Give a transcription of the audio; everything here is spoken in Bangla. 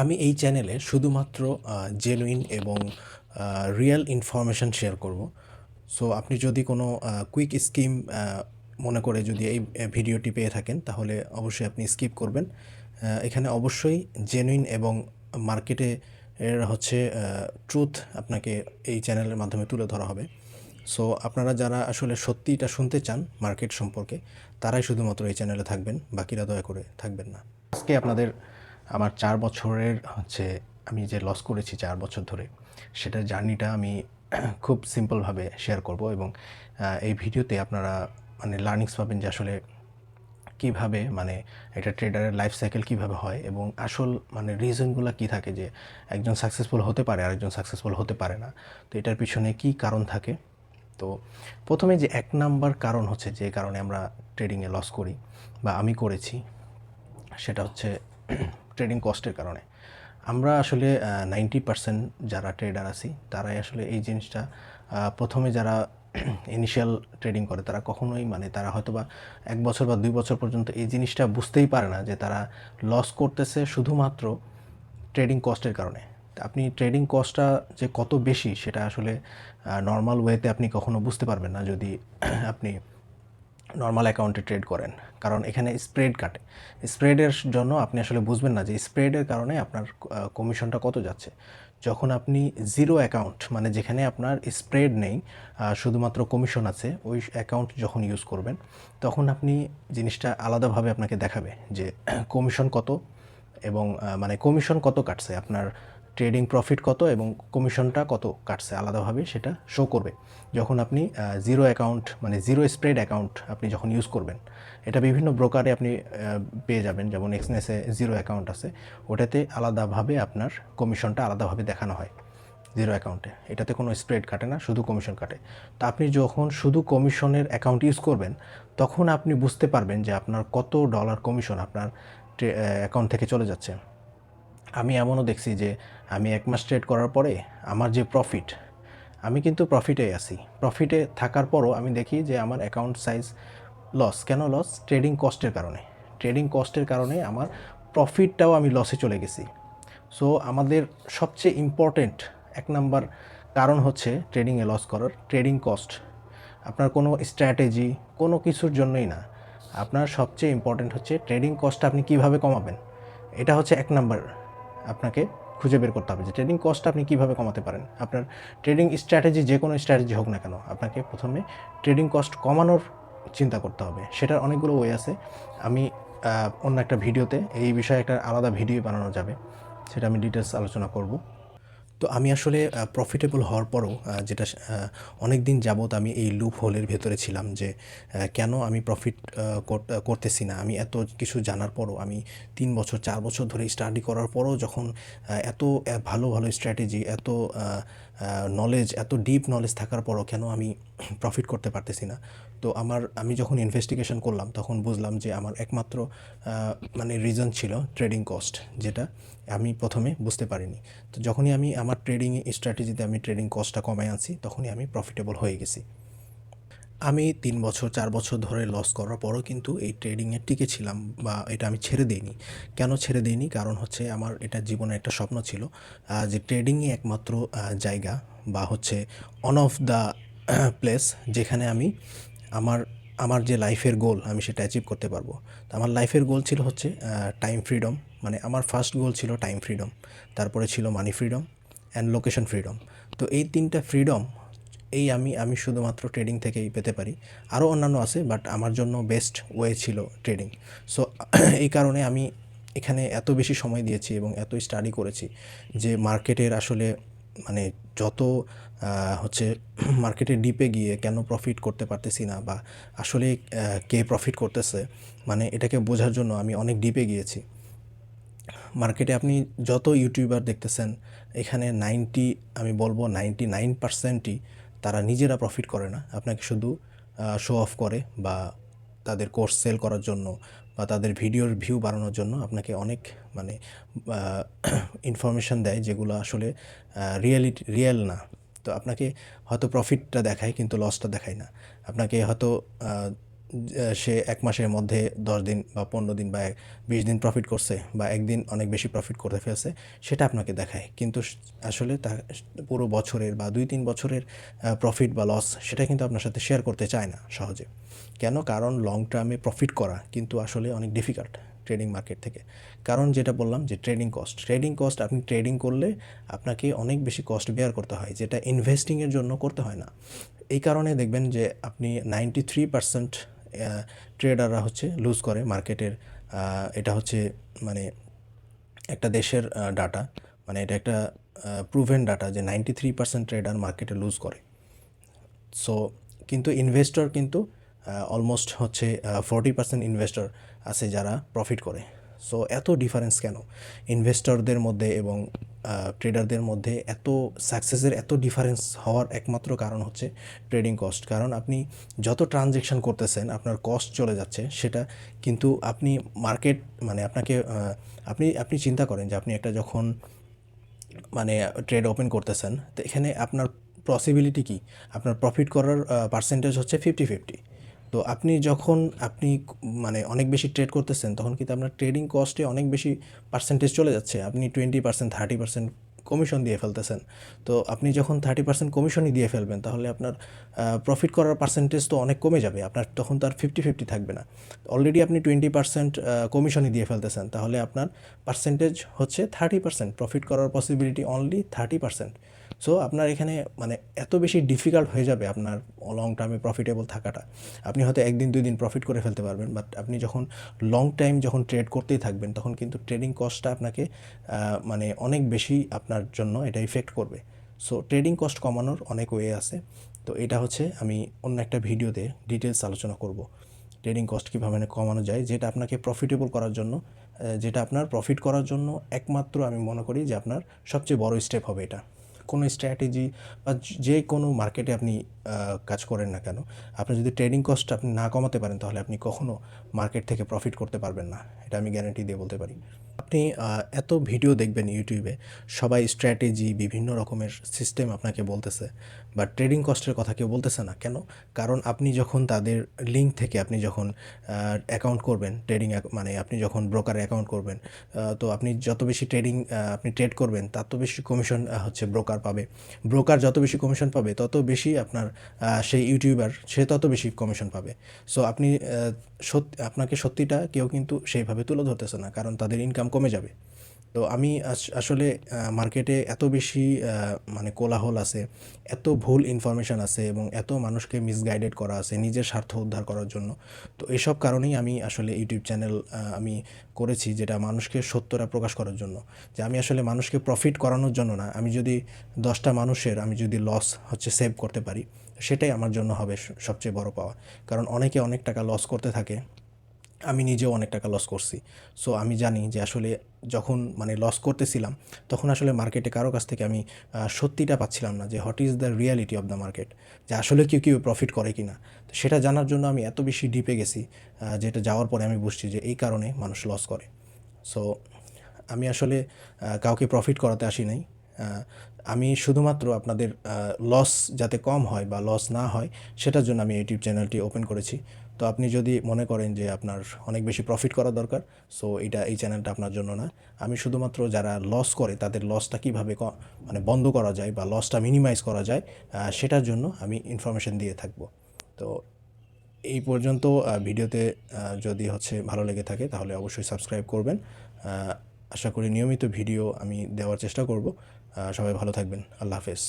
আমি এই চ্যানেলে শুধুমাত্র জেনুইন এবং রিয়েল ইনফরমেশন শেয়ার করব। সো আপনি যদি কোনো কুইক স্কিম মনে করে যদি এই ভিডিওটি পেয়ে থাকেন তাহলে অবশ্যই আপনি স্কিপ করবেন। এখানে অবশ্যই জেনুইন এবং মার্কেটে এর হচ্ছে ট্রুথ আপনাকে এই চ্যানেলের মাধ্যমে তুলে ধরা হবে। সো আপনারা যারা আসলে সত্যিটা শুনতে চান মার্কেট সম্পর্কে তারাই শুধুমাত্র এই চ্যানেলে থাকবেন, বাকিরা দয়া করে থাকবেন না। আজকে আপনাদের আমার 4 বছরের হচ্ছে আমি যে লস করেছি 4 বছর ধরে সেটার জার্নিটা আমি খুব সিম্পলভাবে শেয়ার করব এবং এই ভিডিওতে আপনারা মানে লার্নিংস পাবেন যে আসলে কীভাবে মানে একটা ট্রেডারের লাইফ সাইকেল কীভাবে হয় এবং আসল মানে রিজনগুলো কী থাকে যে একজন সাকসেসফুল হতে পারে আর একজন সাকসেসফুল হতে পারে না। তো এটার পিছনে কী কারণ থাকে। তো প্রথমে যে 1 নাম্বার কারণ হচ্ছে যে কারণে আমরা ট্রেডিংয়ে লস করি বা আমি করেছি সেটা হচ্ছে ট্রেডিং কস্টের কারণে। আমরা আসলে 90% যারা ট্রেডার আছি তারাই আসলে এই জিনিসটা প্রথমে যারা ইনিশিয়াল ট্রেডিং করে তারা কখনোই মানে তারা হয়তোবা 1 বছর বা 2 বছর পর্যন্ত এই জিনিসটা বুঝতেই পারে না যে তারা লস করতেছে শুধুমাত্র ট্রেডিং কস্টের কারণে। আপনি ট্রেডিং কস্টটা যে কত বেশি সেটা আসলে নর্মাল ওয়েতে আপনি কখনো বুঝতে পারবেন না যদি আপনি নর্মাল অ্যাকাউন্টে ট্রেড করেন, কারণ এখানে স্প্রেড কাটে। স্প্রেডের জন্য আপনি আসলে বুঝবেন না যে স্প্রেডের কারণে আপনার কমিশনটা কত যাচ্ছে। যখন আপনি জিরো অ্যাকাউন্ট মানে যেখানে আপনার স্প্রেড নেই, শুধুমাত্র কমিশন আছে, ওই অ্যাকাউন্ট যখন ইউজ করবেন তখন আপনি জিনিসটা আলাদাভাবে আপনাকে দেখাবে যে কমিশন কত এবং মানে কমিশন কত কাটছে, আপনার ট্রেডিং প্রফিট কত এবং কমিশনটা কত কাটছে আলাদাভাবে সেটা শো করবে যখন আপনি জিরো অ্যাকাউন্ট মানে জিরো স্প্রেড অ্যাকাউন্ট আপনি যখন ইউজ করবেন। এটা বিভিন্ন ব্রোকারে আপনি পেয়ে যাবেন, যেমন এক্সনেসে জিরো অ্যাকাউন্ট আছে, ওটাতে আলাদাভাবে আপনার কমিশনটা আলাদাভাবে দেখানো হয় জিরো অ্যাকাউন্টে। এটাতে কোনো স্প্রেড কাটে না, শুধু কমিশন কাটে। তো আপনি যখন শুধু কমিশনের অ্যাকাউন্ট ইউজ করবেন তখন আপনি বুঝতে পারবেন যে আপনার কত ডলার কমিশন আপনার অ্যাকাউন্ট থেকে চলে যাচ্ছে। আমি এমনও দেখছি যে আমি 1 মাস ট্রেড করার পরে আমার যে প্রফিট, আমি কিন্তু প্রফিটেই আছি, প্রফিটে থাকার পরও আমি দেখি যে আমার অ্যাকাউন্ট সাইজ লস। কেন লস? ট্রেডিং কস্টের কারণে। ট্রেডিং কস্টের কারণে আমার প্রফিটটাও আমি লসে চলে গেছি। সো আমাদের সবচেয়ে ইম্পর্টেন্ট 1 নাম্বার কারণ হচ্ছে ট্রেডিংয়ে লস করার ট্রেডিং কস্ট। আপনার কোনো স্ট্র্যাটেজি কোনো কিছুর জন্যই না, আপনার সবচেয়ে ইম্পর্টেন্ট হচ্ছে ট্রেডিং কস্টটা আপনি কীভাবে কমাবেন। এটা হচ্ছে 1 নাম্বার আপনাকে খুঁজে বের করতে হবে যে ট্রেডিং কস্টটা আপনি কীভাবে কমাতে পারেন। আপনার ট্রেডিং স্ট্র্যাটেজি যে কোনো স্ট্র্যাটেজি হোক না কেন, আপনাকে প্রথমে ট্রেডিং কস্ট কমানোর চিন্তা করতে হবে। সেটার অনেকগুলো ওয়ে আছে। আমি অন্য একটা ভিডিওতে এই বিষয়ে একটা আলাদা ভিডিও বানানো যাবে, সেটা আমি ডিটেলস আলোচনা করব। তো আমি আসলে প্রফিটেবল হওয়ার পরও যেটা অনেক দিন যাবৎ আমি এই লুপ হোলের ভেতরে ছিলাম যে কেন আমি প্রফিট করতেছি না। আমি এত কিছু জানার পরও, আমি 3 বছর 4 বছর ধরে স্টাডি করার পরও যখন এত ভালো ভালো স্ট্র্যাটেজি, এত নলেজ, এত ডিপ নলেজ থাকার পরও কেন আমি প্রফিট করতে পারতেছি না। তো আমি যখন ইনভেস্টিগেশন করলাম তখন বুঝলাম যে আমার একমাত্র মানে রিজন ছিল ট্রেডিং কস্ট, যেটা আমি প্রথমে বুঝতে পারিনি। তো যখনই আমি আমার ট্রেডিং স্ট্র্যাটেজিতে আমি ট্রেডিং কস্টটা কমায় আনছি তখনই আমি প্রফিটেবল হয়ে গেছি। আমি 3 বছর 4 বছর ধরে লস করার পরও কিন্তু এই ট্রেডিংয়ে টিকে ছিলাম বা এটা আমি ছেড়ে দেইনি। কেন ছেড়ে দেইনি? কারণ হচ্ছে আমার এটা জীবনের একটা স্বপ্ন ছিল যে ট্রেডিংই একমাত্র জায়গা বা হচ্ছে অন অফ দ্য প্লেস যেখানে আমি আমার আমার যে লাইফের গোল আমি সেটা অ্যাচিভ করতে পারবো। তো আমার লাইফের গোল ছিল হচ্ছে টাইম ফ্রিডম, মানে আমার ফার্স্ট গোল ছিল টাইম ফ্রিডম, তারপরে ছিল মানি ফ্রিডম অ্যান্ড লোকেশন ফ্রিডম। তো এই 3টা ফ্রিডম এই আমি শুধুমাত্র ট্রেডিং থেকেই পেতে পারি। আরও অন্যান্য আছে, বাট আমার জন্য বেস্ট ওয়ে ছিল ট্রেডিং। সো এই কারণে আমি এখানে এত বেশি সময় দিয়েছি এবং এত স্টাডি করেছি যে মার্কেটের আসলে মানে যত হচ্ছে মার্কেটের ডিপে গিয়ে কেন প্রফিট করতে পারতেছি না বা আসলে কে প্রফিট করতেছে, মানে এটাকে বোঝার জন্য আমি অনেক ডিপে গিয়েছি। মার্কেটে আপনি যত ইউটিউবার দেখতেছেন এখানে আমি বলবো 99%ই তারা নিজেরা প্রফিট করে না, আপনাকে শুধু শো অফ করে বা তাদের কোর্স সেল করার জন্য বা তাদের ভিডিওর ভিউ বাড়ানোর জন্য আপনাকে অনেক মানে ইনফরমেশান দেয় যেগুলো আসলে রিয়েল না। তো আপনাকে হয়তো প্রফিটটা দেখায় কিন্তু লসটা দেখায় না। আপনাকে হয়তো সে ১ মাসের মধ্যে ১০ দিন বা ১৫ দিন বা ২০ দিন প্রফিট করছে বা একদিন অনেক বেশি প্রফিট করে ফেলছে, সেটা আপনাকে দেখায়। কিন্তু আসলে তা পুরো বছরের বা ২-৩ বছরের প্রফিট বা লস সেটা কিন্তু আপনার সাথে শেয়ার করতে চায় না সহজে। কেন? কারণ লং টার্মে প্রফিট করা কিন্তু আসলে অনেক ডিফিকাল্ট ট্রেডিং মার্কেট থেকে। কারণ যেটা বললাম যে ট্রেডিং কস্ট আপনি ট্রেডিং করলে আপনাকে অনেক বেশি কস্ট বেয়ার করতে হয়, যেটা ইনভেস্টিংয়ের জন্য করতে হয় না। এই কারণে দেখবেন যে আপনি 93% ট্রেডাররা হচ্ছে লুজ করে মার্কেটের। এটা হচ্ছে মানে একটা দেশের ডাটা, মানে এটা একটা প্রুভেন ডাটা যে 93% ট্রেডার মার্কেটে লুজ করে। সো কিন্তু ইনভেস্টর কিন্তু অলমোস্ট হচ্ছে 40% ইনভেস্টর আছে যারা প্রফিট করে। সো এত ডিফারেন্স কেন ইনভেস্টরদের মধ্যে এবং ট্রেডারদের মধ্যে? এত সাকসেসের এত ডিফারেন্স হওয়ার একমাত্র কারণ হচ্ছে ট্রেডিং কস্ট। কারণ আপনি যত ট্রানজ্যাকশন করতেছেন আপনার কস্ট চলে যাচ্ছে, সেটা কিন্তু আপনি মার্কেট মানে আপনাকে আপনি আপনি চিন্তা করেন যে আপনি একটা যখন মানে ট্রেড ওপেন করতেছেন, তো এখানে আপনার পসিবিলিটি কি? আপনার প্রফিট করার পার্সেন্টেজ হচ্ছে 50-50। তো আপনি যখন মানে অনেক বেশি ট্রেড করতেছেন, তখন কিন্তু আপনার ট্রেডিং কস্টে অনেক বেশি পার্সেন্টেজ চলে যাচ্ছে। আপনি 20%, 30% কমিশন দিয়ে ফেলতেছেন। তো আপনি যখন 30% কমিশনই দিয়ে ফেলবেন, তাহলে আপনার প্রফিট করার পার্সেন্টেজ তো অনেক কমে যাবে। আপনার তখন তো আর 50-50 থাকবে না। অলরেডি আপনি 20% কমিশনই দিয়ে ফেলতেছেন, তাহলে আপনার পার্সেন্টেজ হচ্ছে 30%। প্রফিট করার পসিবিলিটি অনলি 30%। সো আপনার এখানে মানে এত বেশি ডিফিকাল্ট হয়ে যাবে আপনার লং টার্মে প্রফিটেবল থাকাটা। আপনি হয়তো 1 দিন 2 দিন প্রফিট করে ফেলতে পারবেন, বাট আপনি যখন লং টাইম যখন ট্রেড করতেই থাকবেন, তখন কিন্তু ট্রেডিং কস্টটা আপনাকে মানে অনেক বেশি আপনার জন্য এটা ইফেক্ট করবে। সো ট্রেডিং কস্ট কমানোর অনেক ওয়ে আছে। তো এটা হচ্ছে আমি অন্য একটা ভিডিওতে ডিটেলস আলোচনা করব ট্রেডিং কস্ট কীভাবে কমানো যায়, যেটা আপনাকে প্রফিটেবল করার জন্য, যেটা আপনার প্রফিট করার জন্য একমাত্র আমি মনে করি যে আপনার সবচেয়ে বড় স্টেপ হবে এটা। কোনো স্ট্র্যাটেজি বা যে কোনো মার্কেটে আপনি কাজ করেন না কেন, আপনি যদি ট্রেডিং কস্ট আপনি না কমাতে পারেন, তাহলে আপনি কখনো মার্কেট থেকে প্রফিট করতে পারবেন না। এটা আমি গ্যারান্টি দিয়ে বলতে পারি। আপনি এত ভিডিও দেখবেন ইউটিউবে, সবাই স্ট্র্যাটেজি বিভিন্ন রকমের সিস্টেম আপনাকে বলতেছে, বাট ট্রেডিং কস্টের কথা কেউ বলতেছে না। কেন? কারণ আপনি যখন তাদের লিঙ্ক থেকে আপনি যখন অ্যাকাউন্ট করবেন, মানে আপনি যখন ব্রোকারে অ্যাকাউন্ট করবেন, তো আপনি যত বেশি আপনি ট্রেড করবেন, তত বেশি কমিশন হচ্ছে ব্রোকার পাবে। ব্রোকার যত বেশি কমিশন পাবে, তত বেশি আপনার সেই ইউটিউবার সে তত বেশি কমিশন পাবে। সো আপনি আপনাকে সত্যিটা কেউ কিন্তু সেইভাবে তুলে ধরতেছে না, কারণ তাদের ইনকাম কমে যাবে। তো আমি আসলে মার্কেটে এত বেশি মানে কোলাহল আছে, এত ভুল ইনফরমেশান আছে এবং এত মানুষকে মিসগাইডেড করা আছে নিজের স্বার্থ উদ্ধার করার জন্য। তো এসব কারণেই আমি আসলে ইউটিউব চ্যানেল আমি করেছি, যেটা মানুষকে সত্যটা প্রকাশ করার জন্য। যে আমি আসলে মানুষকে প্রফিট করানোর জন্য না, আমি যদি 10টা মানুষের আমি যদি লস হচ্ছে সেভ করতে পারি, সেটাই আমার জন্য হবে সবচেয়ে বড় পাওয়া। কারণ অনেকে অনেক টাকা লস করতে থাকে, আমি নিজেও অনেক টাকা লস করছি। সো আমি জানি যে আসলে যখন মানে লস করতেছিলাম, তখন আসলে মার্কেটে কারো কাছ থেকে আমি সত্যিটা পাচ্ছিলাম না যে what is the reality of the market, যে আসলে কেউ প্রফিট করে কি না। তো সেটা জানার জন্য আমি এত বেশি ডিপে গেছি, যেটা যাওয়ার পরে আমি বুঝছি যে এই কারণে মানুষ লস করে। সো আমি আসলে কাউকে প্রফিট করাতে আসি নাই। আমি শুধুমাত্র আপনাদের লস যাতে কম হয় বা লস না হয়, সেটার জন্য আমি ইউটিউব চ্যানেলটি ওপেন করেছি। তো আপনি যদি মনে করেন যে আপনার অনেক বেশি প্রফিট করা দরকার, সো এই চ্যানেলটা আপনার জন্য না। আমি শুধুমাত্র যারা লস করে তাদের লসটা কীভাবে মানে বন্ধ করা যায় বা লসটা মিনিমাইজ করা যায়, সেটার জন্য আমি ইনফরমেশন দিয়ে থাকবো। তো এই পর্যন্ত ভিডিওতে যদি হচ্ছে ভালো লেগে থাকে, তাহলে অবশ্যই সাবস্ক্রাইব করবেন। আশা করি নিয়মিত ভিডিও আমি দেওয়ার চেষ্টা করব। সবাই ভালো থাকবেন। আল্লাহ হাফেজ।